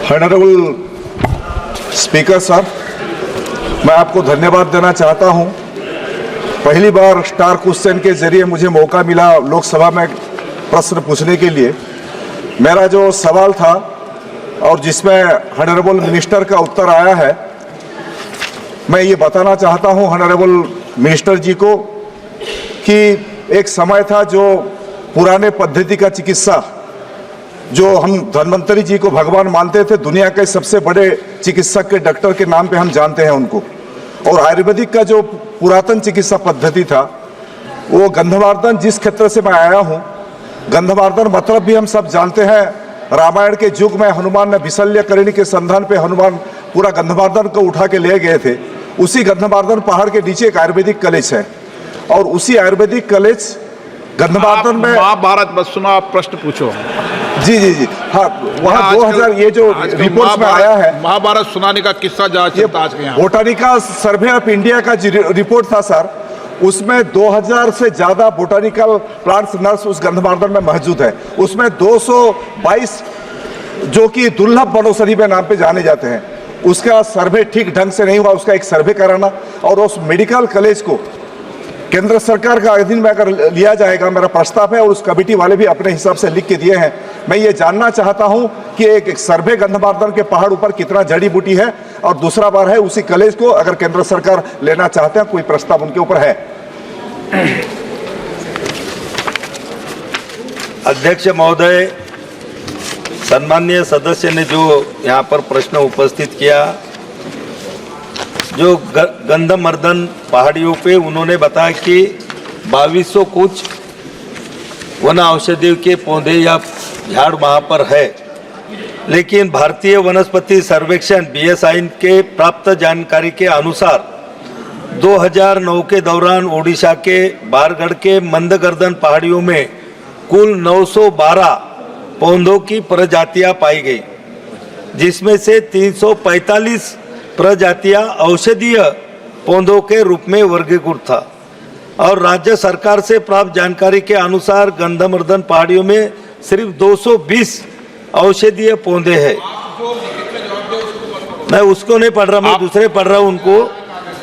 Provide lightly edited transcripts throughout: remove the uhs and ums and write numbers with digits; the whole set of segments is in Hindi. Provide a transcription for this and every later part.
ऑनरेबल स्पीकर सर, मैं आपको धन्यवाद देना चाहता हूं। पहली बार स्टार क्वेश्चन के जरिए मुझे मौका मिला लोकसभा में प्रश्न पूछने के लिए। मेरा जो सवाल था और जिसमें ऑनरेबल मिनिस्टर का उत्तर आया है, मैं ये बताना चाहता हूं ऑनरेबल मिनिस्टर जी को कि एक समय था जो पुराने पद्धति का चिकित्सा, जो हम धन्वंतरी जी को भगवान मानते थे, दुनिया के सबसे बड़े चिकित्सक के डॉक्टर के नाम पे हम जानते हैं उनको, और आयुर्वेदिक का जो पुरातन चिकित्सा पद्धति था वो गंधमार्दन, जिस क्षेत्र से मैं आया हूँ, गंधमार्दन मतलब भी हम सब जानते हैं। रामायण के युग में हनुमान ने विशल्यकरणी के संधान पे हनुमान पूरा गंधमार्दन को उठा के ले गए थे। उसी गंधमार्दन पहाड़ के नीचे एक आयुर्वेदिक कॉलेज है, और उसी आयुर्वेदिक कॉलेज गंधमार्दन में महाभारत बस सुनो, आप प्रश्न पूछो। जी जी जी हाँ, वहाँ 2000 ये जो रिपोर्ट में आया है, महाभारत सुनाने का किस्सा जहाँ चलता आज के यहाँ। बोटानिकल सर्वे ऑफ इंडिया का रिपोर्ट था सर, उसमें 2000 से ज्यादा बोटानिकल प्लांट्स नर्स उस गंधमार्दन में मौजूद है। उसमें 222 जो कि दुर्लभ वनौषधि के नाम पे जाने जाते हैं, उसका सर्वे ठीक ढंग से नहीं हुआ। उसका एक सर्वे कराना और उस मेडिकल कॉलेज को केंद्र सरकार का अधीन में अगर लिया जाएगा, मेरा प्रस्ताव है, और उस कमेटी वाले भी अपने हिसाब से लिख के दिए हैं। मैं ये जानना चाहता हूं कि एक सर्वे गंधमार्दन के पहाड़ ऊपर कितना जड़ी बूटी है, और दूसरा बार है उसी कॉलेज को अगर केंद्र सरकार लेना चाहते हैं, कोई प्रस्ताव उनके ऊपर है? अध्यक्ष महोदय, सम्माननीय सदस्य ने जो यहाँ पर प्रश्न उपस्थित किया, जो गंधमार्दन पहाड़ियों पे उन्होंने बताया कि 2200 कुछ वन औषधियों के पौधे या झाड़ वहाँ पर है, लेकिन भारतीय वनस्पति सर्वेक्षण BSI के प्राप्त जानकारी के अनुसार 2009 के दौरान ओडिशा के बारगढ़ के मंदगर्दन पहाड़ियों में कुल 912 पौधों की प्रजातियां पाई गई, जिसमें से 345 प्रजातियां औषधीय पौधों के रूप में वर्गीकृत था। और राज्य सरकार से प्राप्त जानकारी के अनुसार गंधमार्दन पहाड़ियों में सिर्फ 220 औषधीय पौधे हैं। मैं उसको नहीं पढ़ रहा, मैं दूसरे पढ़ रहा हूँ उनको।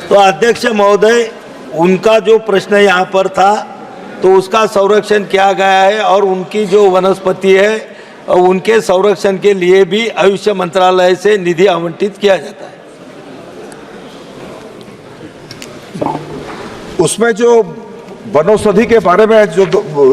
तो अध्यक्ष महोदय, उनका जो प्रश्न यहाँ पर था तो उसका संरक्षण किया गया है, और उनकी जो वनस्पति है उनके संरक्षण के लिए भी आयुष मंत्रालय से निधि आवंटित किया जाता है। उसमें जो वनौषधि के बारे में जो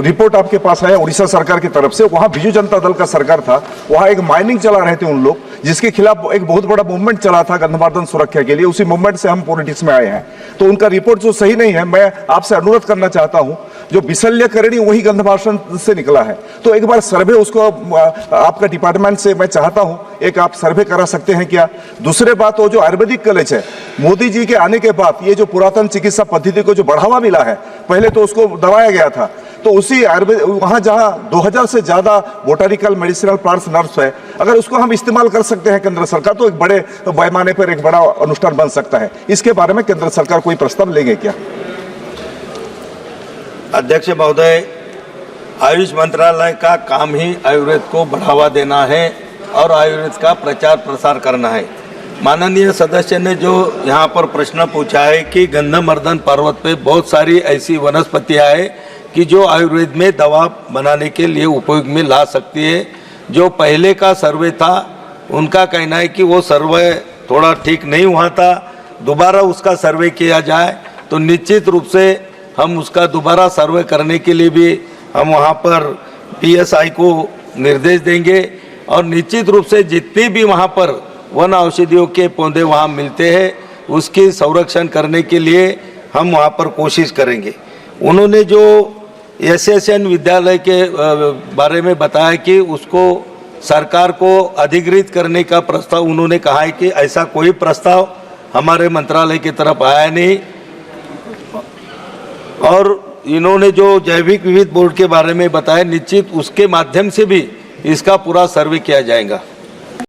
रिपोर्ट आपके पास आया उड़ीसा सरकार की तरफ से, वहाँ बिजू जनता दल का सरकार था, वहाँ एक माइनिंग चला रहे थे उन लोग, जिसके खिलाफ एक बहुत बड़ा मूवमेंट चला था गंधमार्दन सुरक्षा के लिए। उसी मूवमेंट से हम पॉलिटिक्स में आए हैं, तो उनका रिपोर्ट जो सही नहीं है। मैं आपसे अनुरोध करना चाहता हूं, जो विशल्यकरणी वही गंधमार्दन से निकला है, तो एक बार सर्वे उसको आपका डिपार्टमेंट से मैं चाहता हूं, एक आप सर्वे करा सकते हैं क्या? दूसरे बात, वो जो आयुर्वेदिक कॉलेज है, मोदी जी के आने के बाद ये जो पुरातन चिकित्सा पद्धति को जो बढ़ावा मिला है, पहले तो उसको दबाया गया था, तो उसी आयुर्वेद वहाँ जहाँ 2000 से ज्यादा बोटानिकल मेडिसिनल प्लांट्स नर्स है, अगर उसको हम इस्तेमाल कर सकते हैं केंद्र सरकार, तो एक बड़े पैमाने पर एक बड़ा अनुष्ठान बन सकता है। इसके बारे में केंद्र सरकार कोई प्रस्ताव लेंगे क्या? अध्यक्ष महोदय, आयुष मंत्रालय का काम ही आयुर्वेद को बढ़ावा देना है और आयुर्वेद का प्रचार प्रसार करना है। माननीय सदस्य ने जो यहाँ पर प्रश्न पूछा है कि गंधमार्दन पर्वत पे बहुत सारी ऐसी वनस्पतियाँ हैं कि जो आयुर्वेद में दवा बनाने के लिए उपयोग में ला सकती है। जो पहले का सर्वे था, उनका कहना है कि वो सर्वे थोड़ा ठीक नहीं हुआ था, दोबारा उसका सर्वे किया जाए तो निश्चित रूप से हम उसका दोबारा सर्वे करने के लिए भी हम वहाँ पर BSI को निर्देश देंगे, और निश्चित रूप से जितनी भी वहाँ पर वन औषधियों के पौधे वहाँ मिलते हैं उसकी संरक्षण करने के लिए हम वहाँ पर कोशिश करेंगे। उन्होंने जो SSN विद्यालय के बारे में बताया कि उसको सरकार को अधिकृत करने का प्रस्ताव, उन्होंने कहा है कि ऐसा कोई प्रस्ताव हमारे मंत्रालय की तरफ आया नहीं। और इन्होंने जो जैविक विविध बोर्ड के बारे में बताया, निश्चित उसके माध्यम से भी इसका पूरा सर्वे किया जाएगा।